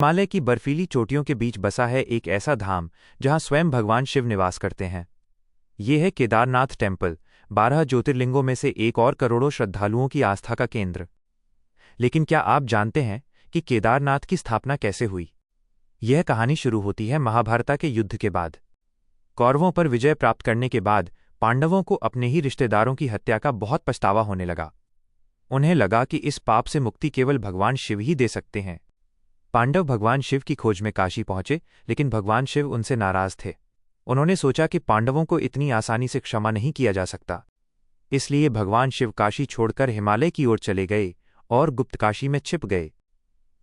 हिमालय की बर्फीली चोटियों के बीच बसा है एक ऐसा धाम जहां स्वयं भगवान शिव निवास करते हैं। ये है केदारनाथ टेम्पल, 12 ज्योतिर्लिंगों में से एक और करोड़ों श्रद्धालुओं की आस्था का केंद्र। लेकिन क्या आप जानते हैं कि केदारनाथ की स्थापना कैसे हुई? यह कहानी शुरू होती है महाभारत के युद्ध के बाद। कौरवों पर विजय प्राप्त करने के बाद पांडवों को अपने ही रिश्तेदारों की हत्या का बहुत पछतावा होने लगा। उन्हें लगा कि इस पाप से मुक्ति केवल भगवान शिव ही दे सकते हैं। पांडव भगवान शिव की खोज में काशी पहुंचे, लेकिन भगवान शिव उनसे नाराज थे। उन्होंने सोचा कि पांडवों को इतनी आसानी से क्षमा नहीं किया जा सकता। इसलिए भगवान शिव काशी छोड़कर हिमालय की ओर चले गए और गुप्त काशी में छिप गए।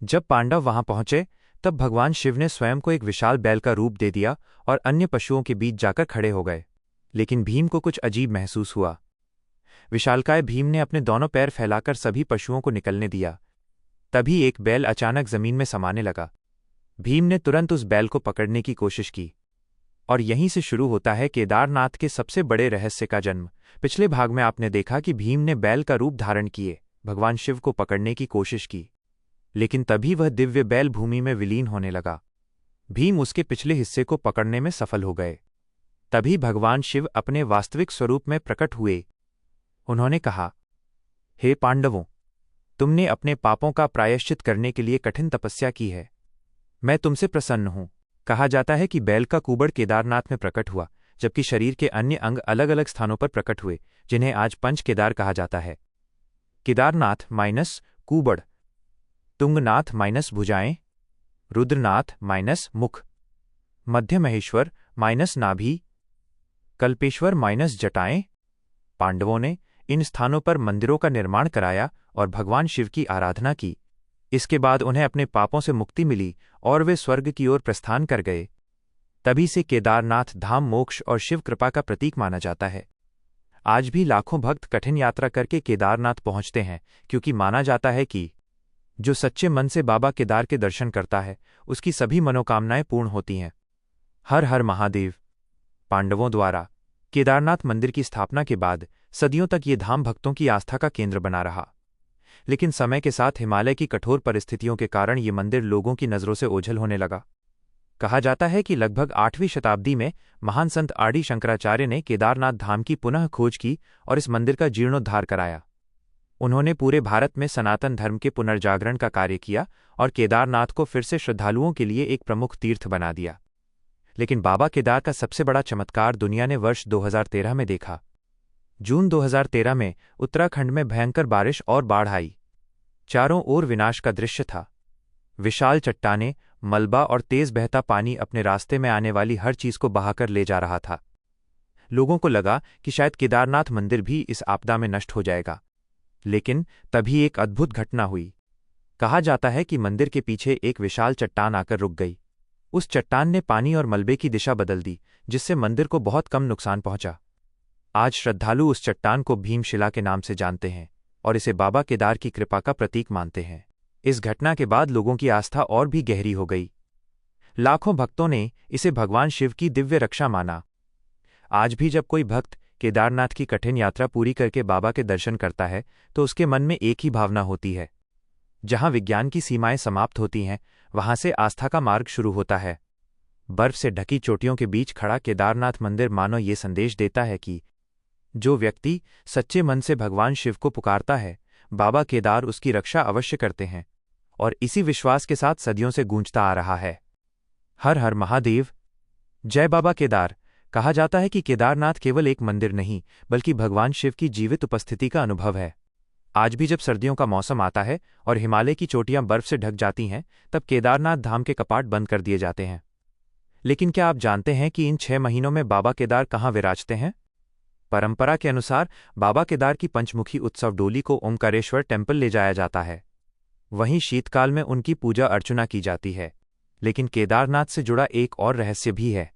जब पांडव वहां पहुंचे तब भगवान शिव ने स्वयं को एक विशाल बैल का रूप दे दिया और अन्य पशुओं के बीच जाकर खड़े हो गए। लेकिन भीम को कुछ अजीब महसूस हुआ। विशालकाय भीम ने अपने दोनों पैर फैलाकर सभी पशुओं को निकलने दिया। तभी एक बैल अचानक जमीन में समाने लगा। भीम ने तुरंत उस बैल को पकड़ने की कोशिश की। और यहीं से शुरू होता है केदारनाथ के सबसे बड़े रहस्य का जन्म। पिछले भाग में आपने देखा कि भीम ने बैल का रूप धारण किए भगवान शिव को पकड़ने की कोशिश की, लेकिन तभी वह दिव्य बैल भूमि में विलीन होने लगा। भीम उसके पिछले हिस्से को पकड़ने में सफल हो गए। तभी भगवान शिव अपने वास्तविक स्वरूप में प्रकट हुए। उन्होंने कहा, हे पांडवों, तुमने अपने पापों का प्रायश्चित करने के लिए कठिन तपस्या की है। मैं तुमसे प्रसन्न हूं। कहा जाता है कि बैल का कूबड़ केदारनाथ में प्रकट हुआ, जबकि शरीर के अन्य अंग अलग अलग स्थानों पर प्रकट हुए, जिन्हें आज पंच केदार कहा जाता है। केदारनाथ माइनस कूबड़, तुंगनाथ माइनस भुजाएं, रुद्रनाथ माइनस मुख, मध्य महेश्वर माइनस नाभि, कल्पेश्वर माइनस जटाएं। पांडवों ने इन स्थानों पर मंदिरों का निर्माण कराया और भगवान शिव की आराधना की। इसके बाद उन्हें अपने पापों से मुक्ति मिली और वे स्वर्ग की ओर प्रस्थान कर गए। तभी से केदारनाथ धाम मोक्ष और शिव कृपा का प्रतीक माना जाता है। आज भी लाखों भक्त कठिन यात्रा करके केदारनाथ पहुंचते हैं, क्योंकि माना जाता है कि जो सच्चे मन से बाबा केदार के दर्शन करता है उसकी सभी मनोकामनाएं पूर्ण होती हैं। हर हर महादेव। पांडवों द्वारा केदारनाथ मंदिर की स्थापना के बाद सदियों तक ये धाम भक्तों की आस्था का केंद्र बना रहा। लेकिन समय के साथ हिमालय की कठोर परिस्थितियों के कारण ये मंदिर लोगों की नज़रों से ओझल होने लगा। कहा जाता है कि लगभग 8वीं शताब्दी में महान संत आदि शंकराचार्य ने केदारनाथ धाम की पुनः खोज की और इस मंदिर का जीर्णोद्धार कराया। उन्होंने पूरे भारत में सनातन धर्म के पुनर्जागरण का कार्य किया और केदारनाथ को फिर से श्रद्धालुओं के लिए एक प्रमुख तीर्थ बना दिया। लेकिन बाबा केदार का सबसे बड़ा चमत्कार दुनिया ने वर्ष 2013 में देखा। जून 2013 में उत्तराखंड में भयंकर बारिश और बाढ़ आई। चारों ओर विनाश का दृश्य था। विशाल चट्टानें, मलबा और तेज बहता पानी अपने रास्ते में आने वाली हर चीज को बहाकर ले जा रहा था। लोगों को लगा कि शायद केदारनाथ मंदिर भी इस आपदा में नष्ट हो जाएगा। लेकिन तभी एक अद्भुत घटना हुई। कहा जाता है कि मंदिर के पीछे एक विशाल चट्टान आकर रुक गई। उस चट्टान ने पानी और मलबे की दिशा बदल दी, जिससे मंदिर को बहुत कम नुकसान पहुंचा। आज श्रद्धालु उस चट्टान को भीमशिला के नाम से जानते हैं और इसे बाबा केदार की कृपा का प्रतीक मानते हैं। इस घटना के बाद लोगों की आस्था और भी गहरी हो गई। लाखों भक्तों ने इसे भगवान शिव की दिव्य रक्षा माना। आज भी जब कोई भक्त केदारनाथ की कठिन यात्रा पूरी करके बाबा के दर्शन करता है तो उसके मन में एक ही भावना होती है। जहां विज्ञान की सीमाएं समाप्त होती हैं, वहां से आस्था का मार्ग शुरू होता है। बर्फ से ढकी चोटियों के बीच खड़ा केदारनाथ मंदिर मानो ये संदेश देता है कि जो व्यक्ति सच्चे मन से भगवान शिव को पुकारता है, बाबा केदार उसकी रक्षा अवश्य करते हैं। और इसी विश्वास के साथ सदियों से गूंजता आ रहा है, हर हर महादेव, जय बाबा केदार। कहा जाता है कि केदारनाथ केवल एक मंदिर नहीं, बल्कि भगवान शिव की जीवित उपस्थिति का अनुभव है। आज भी जब सर्दियों का मौसम आता है और हिमालय की चोटियां बर्फ से ढक जाती हैं, तब केदारनाथ धाम के कपाट बंद कर दिए जाते हैं। लेकिन क्या आप जानते हैं कि इन 6 महीनों में बाबा केदार कहाँ विराजते हैं? परंपरा के अनुसार बाबा केदार की पंचमुखी उत्सव डोली को ओमकारेश्वर टेम्पल ले जाया जाता है। वहीं शीतकाल में उनकी पूजा अर्चना की जाती है। लेकिन केदारनाथ से जुड़ा एक और रहस्य भी है।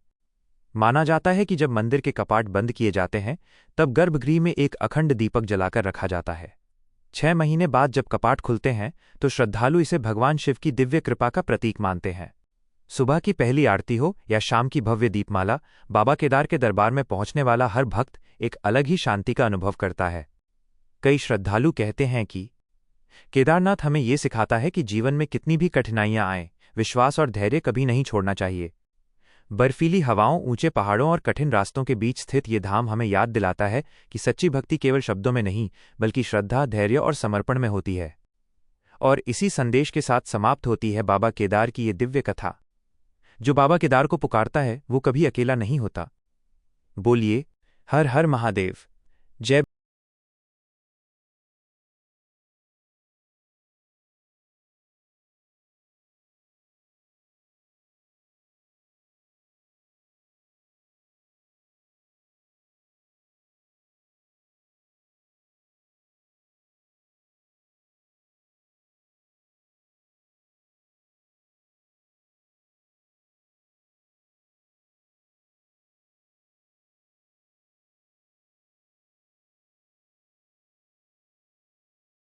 माना जाता है कि जब मंदिर के कपाट बंद किए जाते हैं, तब गर्भगृह में एक अखंड दीपक जलाकर रखा जाता है। 6 महीने बाद जब कपाट खुलते हैं तो श्रद्धालु इसे भगवान शिव की दिव्य कृपा का प्रतीक मानते हैं। सुबह की पहली आरती हो या शाम की भव्य दीपमाला, बाबा केदार के दरबार में पहुंचने वाला हर भक्त एक अलग ही शांति का अनुभव करता है। कई श्रद्धालु कहते हैं कि केदारनाथ हमें ये सिखाता है कि जीवन में कितनी भी कठिनाइयां आएं, विश्वास और धैर्य कभी नहीं छोड़ना चाहिए। बर्फीली हवाओं, ऊंचे पहाड़ों और कठिन रास्तों के बीच स्थित ये धाम हमें याद दिलाता है कि सच्ची भक्ति केवल शब्दों में नहीं, बल्कि श्रद्धा, धैर्य और समर्पण में होती है। और इसी संदेश के साथ समाप्त होती है बाबा केदार की ये दिव्य कथा। जो बाबा केदार को पुकारता है वो कभी अकेला नहीं होता। बोलिए हर हर महादेव। जय।